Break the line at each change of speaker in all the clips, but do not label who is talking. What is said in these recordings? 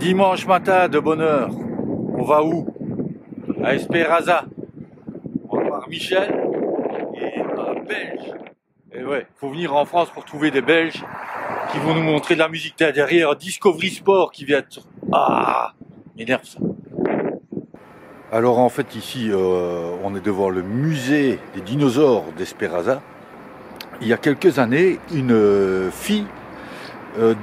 Dimanche matin de bonne heure, on va où? À Espéraza. On va voir Michel et un Belge. Et ouais, faut venir en France pour trouver des Belges qui vont nous montrer de la musique derrière. Discovery Sport qui vient de... Ah, m'énerve ça. Alors en fait ici, on est devant le musée des dinosaures d'Espéraza. Il y a quelques années, une fille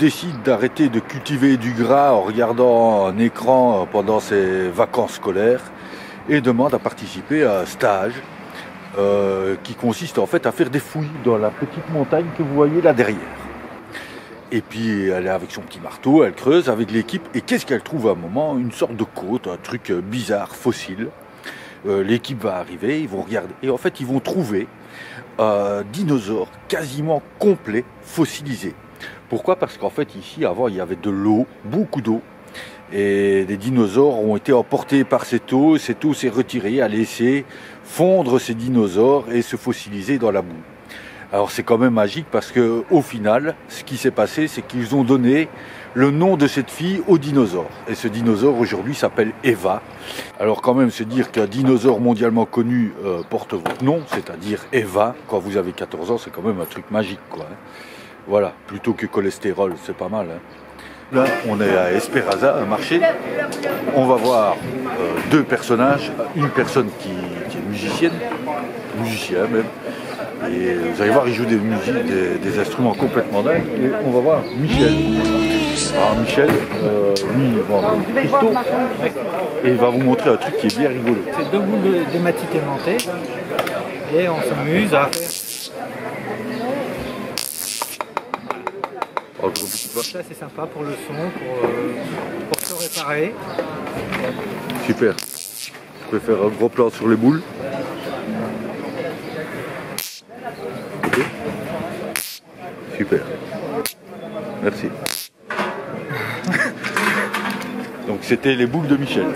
décide d'arrêter de cultiver du gras en regardant un écran pendant ses vacances scolaires et demande à participer à un stage qui consiste en fait à faire des fouilles dans la petite montagne que vous voyez là derrière. Et puis elle est avec son petit marteau, elle creuse avec l'équipe et qu'est-ce qu'elle trouve à un moment? Une sorte de côte, un truc bizarre, fossile. L'équipe va arriver, ils vont regarder et en fait ils vont trouver un dinosaure quasiment complet, fossilisé. Pourquoi? Parce qu'en fait ici avant il y avait de l'eau, beaucoup d'eau, et les dinosaures ont été emportés par cette eau s'est retirée, a laissé fondre ces dinosaures et se fossiliser dans la boue. Alors c'est quand même magique parce que au final, ce qui s'est passé, c'est qu'ils ont donné le nom de cette fille au dinosaure. Et ce dinosaure aujourd'hui s'appelle Eva. Alors quand même se dire qu'un dinosaure mondialement connu porte votre nom, c'est-à-dire Eva, quand vous avez 14 ans, c'est quand même un truc magique, quoi. Voilà, plutôt que cholestérol, c'est pas mal. Là, on est à Espéraza, un marché. On va voir deux personnages. Une personne qui est musicien même. Et vous allez voir, il joue des instruments complètement dingues. Et on va voir Michel. Alors Michel, lui, il vend un cristaux. Et il va vous montrer un truc qui est bien rigolo.
C'est deux boules d'hématite aimantée. Et on s'amuse à faire... Ça c'est sympa pour le son, pour se réparer.
Super. Vous pouvez faire un gros plan sur les boules. Okay. Super. Merci. Donc c'était les boules de Michel.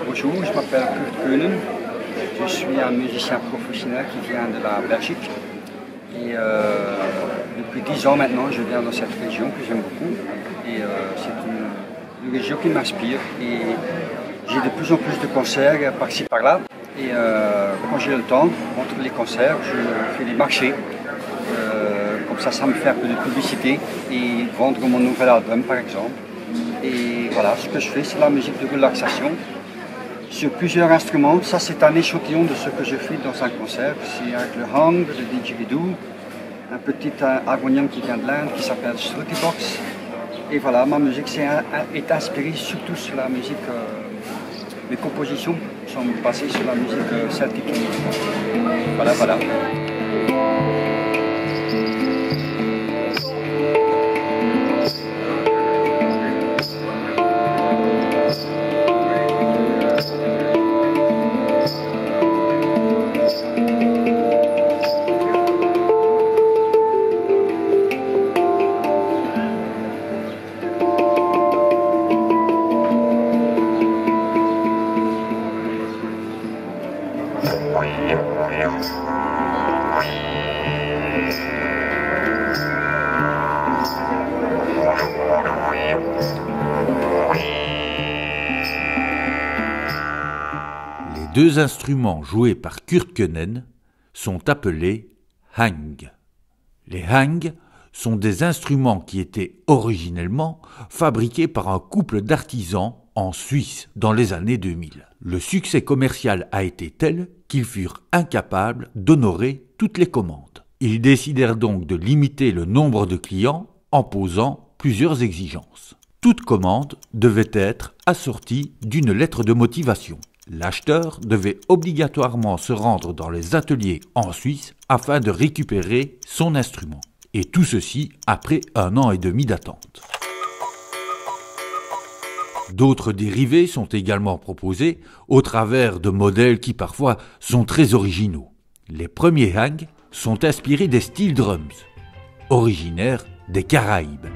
Bonjour, je m'appelle Kurt Keulen, je suis un musicien professionnel qui vient de la Belgique et depuis 10 ans maintenant je viens dans cette région que j'aime beaucoup et c'est une région qui m'inspire et j'ai de plus en plus de concerts par-ci par-là et quand j'ai le temps, entre les concerts, je fais des marchés, comme ça me fait un peu de publicité et vendre mon nouvel album par exemple. Et voilà, ce que je fais, c'est la musique de relaxation sur plusieurs instruments. Ça, c'est un échantillon de ce que je fais dans un concert. C'est avec le hang, le didgeridoo, un petit harmonium qui vient de l'Inde qui s'appelle Shruti-box. Et voilà, ma musique est inspirée surtout sur la musique. Mes compositions sont basées sur la musique celtique. Voilà, voilà.
Les deux instruments joués par Kurt Keulen sont appelés hang. Les hang sont des instruments qui étaient originellement fabriqués par un couple d'artisans en Suisse dans les années 2000. Le succès commercial a été tel qu'ils furent incapables d'honorer toutes les commandes. Ils décidèrent donc de limiter le nombre de clients en posant plusieurs exigences. Toute commande devait être assortie d'une lettre de motivation. L'acheteur devait obligatoirement se rendre dans les ateliers en Suisse afin de récupérer son instrument. Et tout ceci après 1 an et demi d'attente. D'autres dérivés sont également proposés au travers de modèles qui parfois sont très originaux. Les premiers Hang sont inspirés des steel drums, originaires des Caraïbes.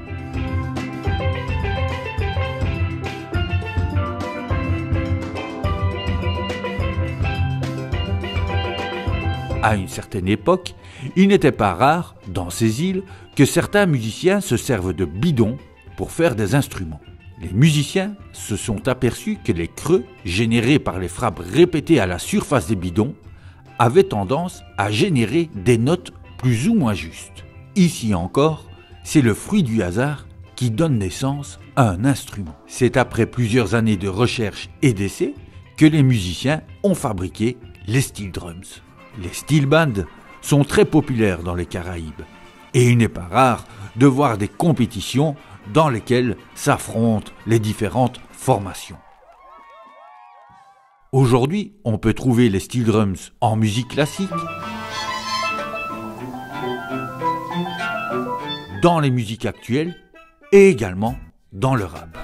À une certaine époque, il n'était pas rare, dans ces îles, que certains musiciens se servent de bidons pour faire des instruments. Les musiciens se sont aperçus que les creux, générés par les frappes répétées à la surface des bidons, avaient tendance à générer des notes plus ou moins justes. Ici encore, c'est le fruit du hasard qui donne naissance à un instrument. C'est après plusieurs années de recherche et d'essais que les musiciens ont fabriqué les steel drums. Les steel bands sont très populaires dans les Caraïbes et il n'est pas rare de voir des compétitions dans lesquelles s'affrontent les différentes formations. Aujourd'hui, on peut trouver les steel drums en musique classique, dans les musiques actuelles et également dans le rap.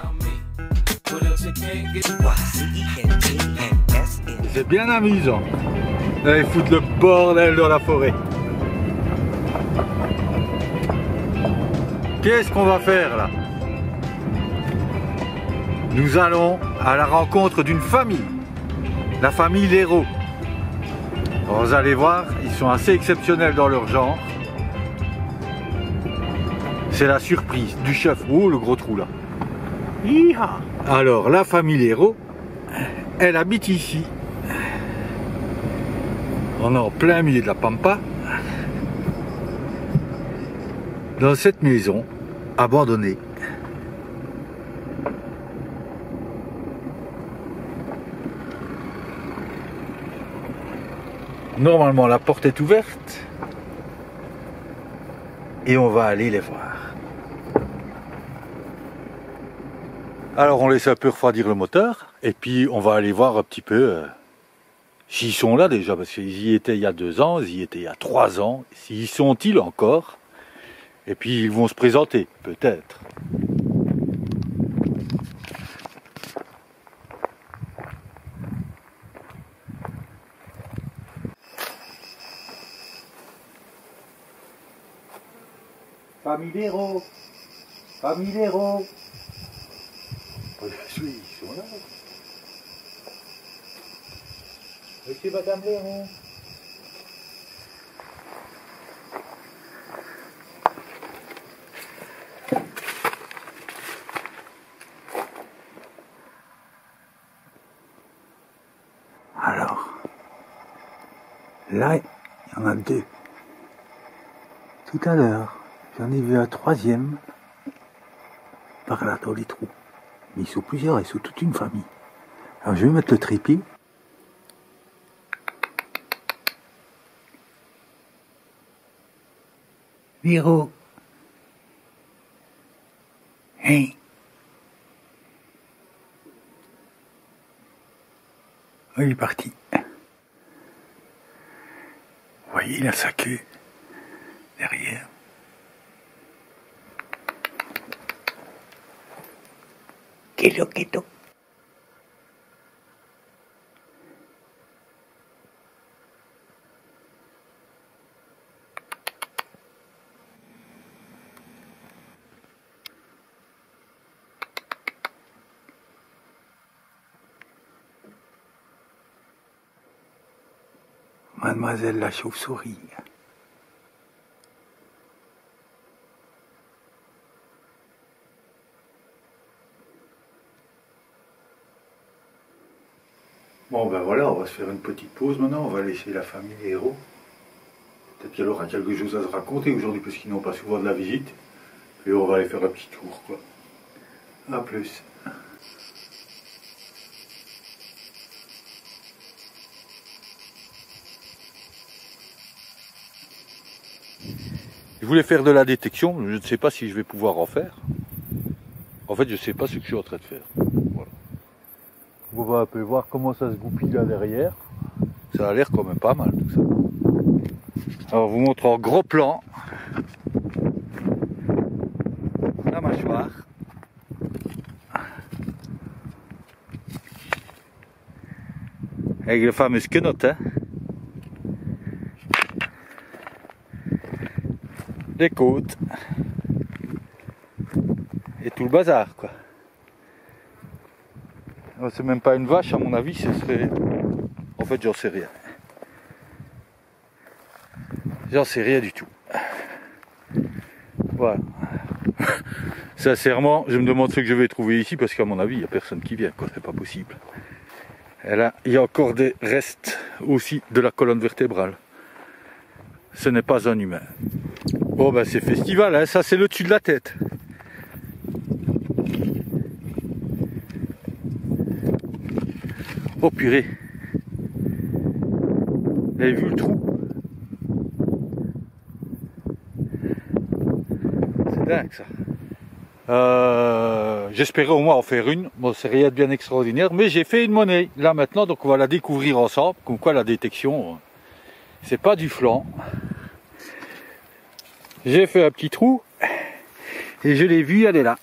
C'est bien amusant. Ils foutent le bordel dans la forêt. Qu'est-ce qu'on va faire là? Nous allons à la rencontre d'une famille. La famille Léraud. Vous allez voir, ils sont assez exceptionnels dans leur genre. C'est la surprise du chef. Oh, le gros trou là. Hi-ha. Alors, la famille Léraud, elle habite ici. On est en plein milieu de la pampa. Dans cette maison abandonnée. Normalement, la porte est ouverte. Et on va aller les voir. Alors, on laisse un peu refroidir le moteur. Et puis, on va aller voir un petit peu s'ils sont là déjà. Parce qu'ils y étaient il y a 2 ans, ils y étaient il y a 3 ans. S'ils sont-ils encore? Et puis, ils vont se présenter, peut-être. Famille Léraud, famille Léraud. Oui, ils sont là. Monsieur, madame Léraud. Alors, là, il y en a 2. Tout à l'heure, j'en ai vu un 3e par là dans les trous. Mais ils sont plusieurs, ils sont toute une famille. Alors je vais mettre le trépied. Miro. Hey. Oh, il est parti. Vous voyez, il a sa queue derrière. Quieto. Mademoiselle la chauve-souris. Bon ben voilà, on va se faire une petite pause maintenant, on va laisser la famille Léraud. Peut-être qu'elle aura quelque chose à se raconter aujourd'hui parce qu'ils n'ont pas souvent de la visite. Et on va aller faire un petit tour quoi. A plus. Je voulais faire de la détection, je ne sais pas si je vais pouvoir en faire. En fait, je ne sais pas ce que je suis en train de faire. Voilà. On va un peu voir comment ça se goupille là derrière. Ça a l'air quand même pas mal tout ça. Alors je vous montre en gros plan la mâchoire. Avec le fameux quenotte, hein. Les côtes et tout le bazar quoi. C'est même pas une vache à mon avis, ce serait... En fait j'en sais rien. J'en sais rien du tout. Voilà. Sincèrement, je me demande ce que je vais trouver ici parce qu'à mon avis il n'y a personne qui vient quoi, c'est pas possible. Et là, il y a encore des restes aussi de la colonne vertébrale. Ce n'est pas un humain. Bon ben c'est festival, hein. Ça c'est le dessus de la tête. Oh purée. Vous avez vu le trou? C'est dingue ça. J'espérais au moins en faire une. Bon, c'est rien de bien extraordinaire, mais j'ai fait une monnaie là maintenant, donc on va la découvrir ensemble. Comme quoi la détection, c'est pas du flan. J'ai fait un petit trou et je l'ai vue, elle est là.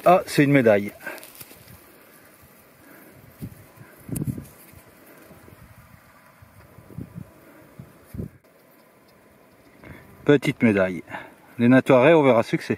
Ah, c'est une médaille. Petite médaille. Les nattoirets, on verra ce que c'est.